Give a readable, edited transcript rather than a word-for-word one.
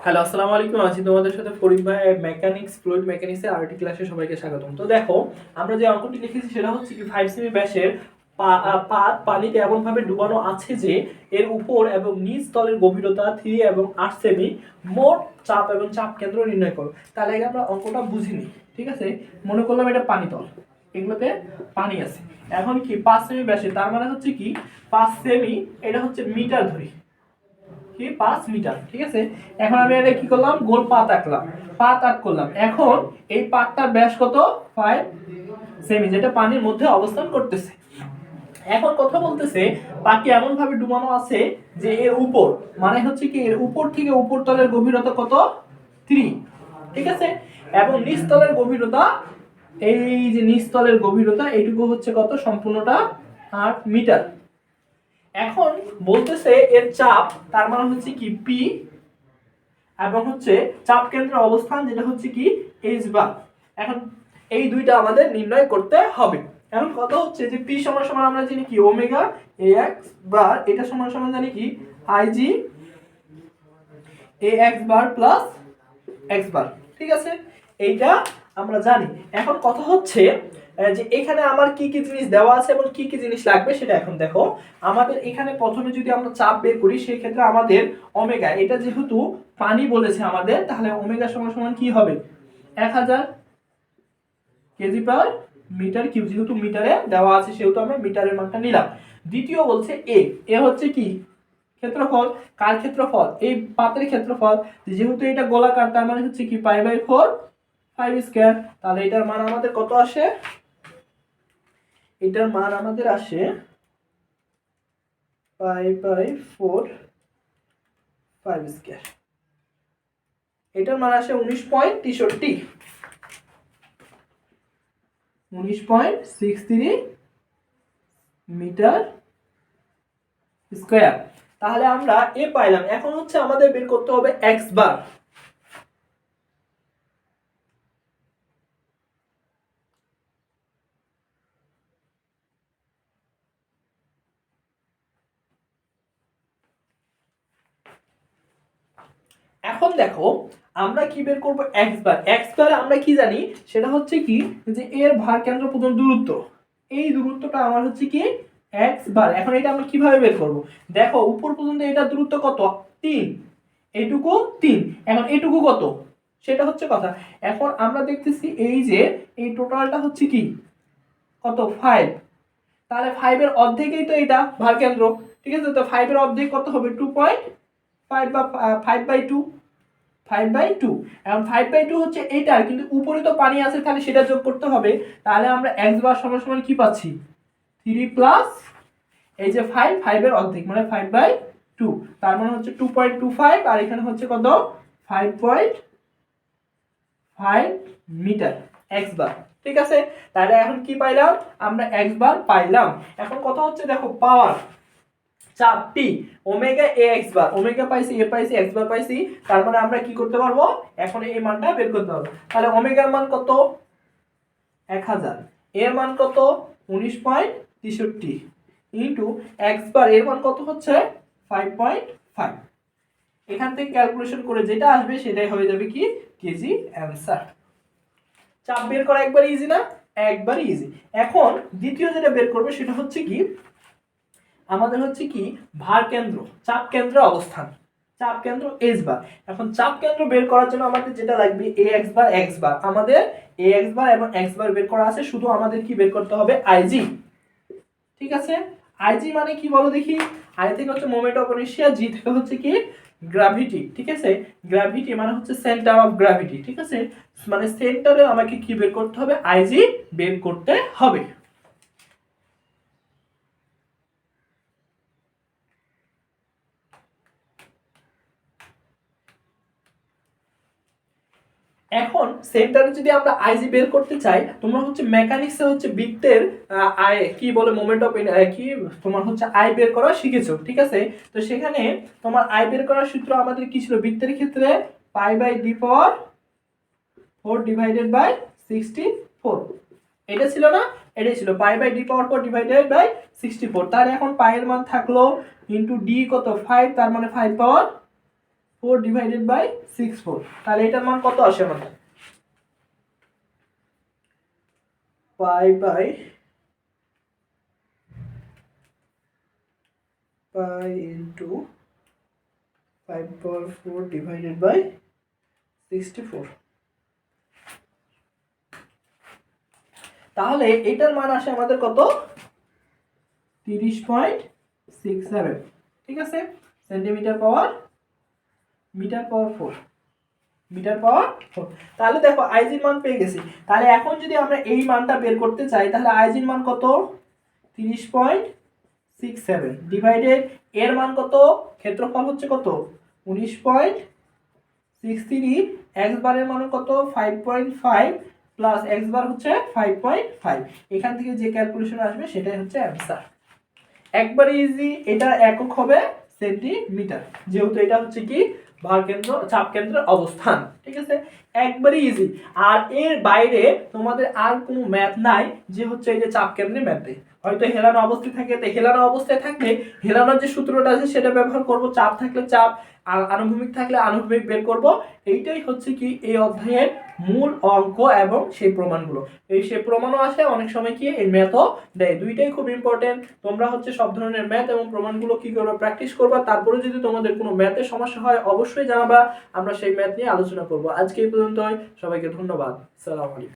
Hello, আসসালামু আলাইকুম। আছি তোমাদের সাথে ফরিদ ভাই, মেকানিক্স ফ্লুইড মেকানিক্সের আরটি ক্লাসে সবাইকে স্বাগতম। তো দেখো, আমরা যে অঙ্কটি লিখেছি সেটা হচ্ছে কি 5 সেমি ব্যাসের পাত পানিতে এমন ভাবে ডুবানো আছে যে এর উপর এবং নিচ তলের গভীরতা 3 এবং 8 সেমি, মোট চাপ এবং চাপ কেন্দ্র নির্ণয় করো। তাহলে আগে আমরা অঙ্কটা বুঝিনি, ঠিক আছে? মনে করলাম এটা পানি তল, এগুলোতে পানি আছে। এখন কি 5 সেমি ব্যাসে, তার মানে হচ্ছে কি 5 সেমি, এটা হচ্ছে মিটার ধরি কি 5 মিটার, ঠিক আছে? এখন আমি এটা কি করলাম, গোল পাত আঁকলাম, পাত আঁক করলাম। এখন এই পাতটার ব্যাস কত? 5 সেমি, যেটা পানির মধ্যে অবস্থান করতেছে। এখন কথা বলতেছে পাটি এমন ভাবে ডুবানো আছে যে এর উপর, মানে হচ্ছে কি এর উপর থেকে উপর তলের গভীরতা কত? 3, ঠিক আছে? এবং নিচ তলের গভীরতা, এই যে নিচ তলের গভীরতা এইটুকু হচ্ছে কত? সম্পূর্ণটা 8 মিটার। এখন বলতেছে এর চাপ, তার মানে হচ্ছে কি পি, এবং হচ্ছে চাপ কেন্দ্রের অবস্থান যেটা হচ্ছে কি এইচ বার। এখন এই দুইটা আমাদের নির্ণয় করতে হবে। এখন কথা হচ্ছে যে পি সমান সমান আমরা জানি কি ওমেগা এ এক্স বার, এটা সমান সমান জানি কি আইজি এ x bar plus x bar, ঠিক আছে? এইটা আমরা জানি। এখন কথা হচ্ছে যে এখানে আমার কি কি জিনিস দেওয়া আছে এবং কি কি জিনিস লাগবে সেটা এখন দেখো। আমাদের এখানে প্রথমে যদি আমরা চাপ বের করি সেই ক্ষেত্রে আমাদের ওমেগা, এটা যেহেতু পানি বলেছে আমাদের, তাহলে ওমেগা সমান সমান কি হবে? 1000 কেজি পার মিটার কিউব, যেহেতু মিটারে দেওয়া আছে সেহেতু আমরা মিটারের মানটা নিলাম। দ্বিতীয় বলছে এ, এ হচ্ছে কি ক্ষেত্রফল। কার ক্ষেত্রফল? এই পাতের ক্ষেত্রফল। যেহেতু এটা গোলাকার তার মানে হচ্ছে কি পাই বাই 4 5 স্কয়ার। তাহলে এটার মান আমাদের কত আসে? এটার মান আমাদের আসে পাই বাই 4 5 স্কয়ার। এটার মান আসে 19.63 19.63 মিটার স্কয়ার। তাহলে আমরা এ পাইলাম। এখন হচ্ছে আমাদের বের করতে হবে এক্স বার। এখন দেখো আমরা কি বের করব? X bar. এক্স বার আমরা কি জানি, সেটা হচ্ছে কি যে এর ভার কেন্দ্র পর্যন্ত দূরত্ব, এই দূরত্বটা আমার হচ্ছে কি এক্স বার। এখন এটা আমরা কিভাবে বের করব? দেখো উপর পর্যন্ত এটা দূরত্ব কত? 3, এইটুকু 3। এখন এইটুকু কত সেটা হচ্ছে কথা। এখন আমরা দেখতেছি এই যে এই টোটালটা হচ্ছে কি কত? 5। তাহলে 5 এর অর্ধেকই তো এটা ভার কেন্দ্র, ঠিক আছে? তো 5 এর অর্ধেক কত হবে? 2.5 বা 5/2, 5/2। এখন 5/2 হচ্ছে এইটার, কিন্তু উপরে তো পানি আছে, তাহলে সেটা যোগ করতে হবে। তাহলে আমরা x বার সমান সমান কি পাচ্ছি? 3 প্লাস এই যে 5, 5 এর অর্ধেক মানে 5/2, তার মানে হচ্ছে 2.25, আর এখানে হচ্ছে কত? 5.5 মিটার x বার, ঠিক আছে? তাহলে এখন কি পাইলাম? আমরা x বার পাইলাম। এখন কথা হচ্ছে দেখো পাওয়ার, চাপ পি, ওমেগা এ এক্স বার, ওমেগা পাইছি, এ পাইছি, এক্স বার পাইছি, তার মানে আমরা কি করতে পারবো? এখন এই মানটা বের করতে পারবো। তাহলে ওমেগার মান কত? 1000, এর মান কত? 19.63 ইনটু এক্স বার, এর মান কত হচ্ছে? 5.5। এখান থেকে ক্যালকুলেশন করে যেটা আসবে সেটাই হয়ে যাবে কি কেজি অ্যানসার। চাপ বের করা একবার ইজি না? একবার ইজি। এখন দ্বিতীয় যেটা বের করবে সেটা হচ্ছে কি আমাদের হচ্ছে কি ভার কেন্দ্র, চাপ কেন্দ্রের অবস্থান, চাপ কেন্দ্র এস বার। এখন চাপ কেন্দ্র বের করার জন্য আমাদের যেটা লাগবে এ এক্স বার এক্স বার, আমাদের এ এক্স বার এবং এক্স বার বের করা আছে, শুধু আমাদের কি বের করতে হবে? আইজি, ঠিক আছে? আইজি মানে কি বলো দেখি? আই থেকে হচ্ছে মোমেন্ট অফ ইনারশিয়া, জি থেকে হচ্ছে কি গ্র্যাভিটি, ঠিক আছে? গ্র্যাভিটি মানে হচ্ছে সেন্টার অফ গ্র্যাভিটি, ঠিক আছে? মানে সেন্টারে আমাকে কি বের করতে হবে? আইজি বের করতে হবে। এখন সেন্টারে যদি আমরা আইজি বের করতে চাই, তোমরা হচ্ছে মেকানিক্সে হচ্ছে বৃত্তের আই কি বলে মোমেন্ট অফ কি তোমার হচ্ছে আই বের করা শিখেছো, ঠিক আছে? তো সেখানে তোমার আই বের করার সূত্র আমাদের কি ছিল? বৃত্তের ক্ষেত্রে pi by D power 4 divided by 64, এটা ছিল না? এটাই ছিল pi by D power 4 divided by 64। তাহলে এখন পাই এর মান থাকলো ইনটু ডি কত? 5, তার মানে 5 পাওয়ার 4 ডিভাইডেড বাই 64, তাহলে এটার মান কত আসে আমাদের? Pi into 5 power 4 divided by 64। তাহলে এটার মান আসে আমাদের কত? 30.67, ঠিক আছে, সেন্টিমিটার পাওয়ার মিটার পাওয়ার 4, মিটার পাওয়ার 4। তাহলে দেখো আইজির মান পেয়ে গেছি। তাহলে এখন যদি আমরা এই মানটা বের করতে চাই, তাহলে আইজির মান কত? 30.67 ডিভাইডেড এর মান কত? ক্ষেত্রফল হচ্ছে কত? 19.63, এক্স বারের মান কত? 5.5 প্লাস এক্স বার হচ্ছে 5.5। এখান থেকে যে ক্যালকুলেশন আসবে সেটাই হচ্ছে অ্যান্সার। একবারে ইজি। এটা একক হবে সেন্টিমিটার, যেহেতু এটা হচ্ছে কি ভার কেন্দ্র, চাপ কেন্দ্রের অবস্থান, ঠিক আছে, একবারে ইজি। আর এর বাইরে তোমাদের আর কোনো ম্যাথ নাই যে হচ্ছে এই যে চাপ কেন্দ্রে ম্যাথ দেয়। হয়তো হেলানো অবস্থায় থাকে, তো হেলানো অবস্থায় থাকলে হেলানোর যে সূত্রটা আছে সেটা ব্যবহার করব, চাপ থাকলে চাপ, আর আনুভূমিক থাকলে আনুভূমিক বের করব। এইটাই হচ্ছে কি এই অধ্যায়ের মূল অঙ্ক এবং সেই প্রমাণগুলো। সেই প্রমাণও আসে অনেক সময়, কি এই ম্যাথও দেয়। দুইটাই খুব ইম্পর্টেন্ট। তোমরা হচ্ছে সব ধরনের ম্যাথ এবং প্রমাণগুলো কি করবে? প্র্যাকটিস করবা। তারপরে যদি তোমাদের কোনো ম্যাথের সমস্যা হয় অবশ্যই জানাবা, আমরা সেই ম্যাথ নিয়ে আলোচনা করব। আজকে এই পর্যন্তই, সবাইকে ধন্যবাদ। আসসালামু আলাইকুম।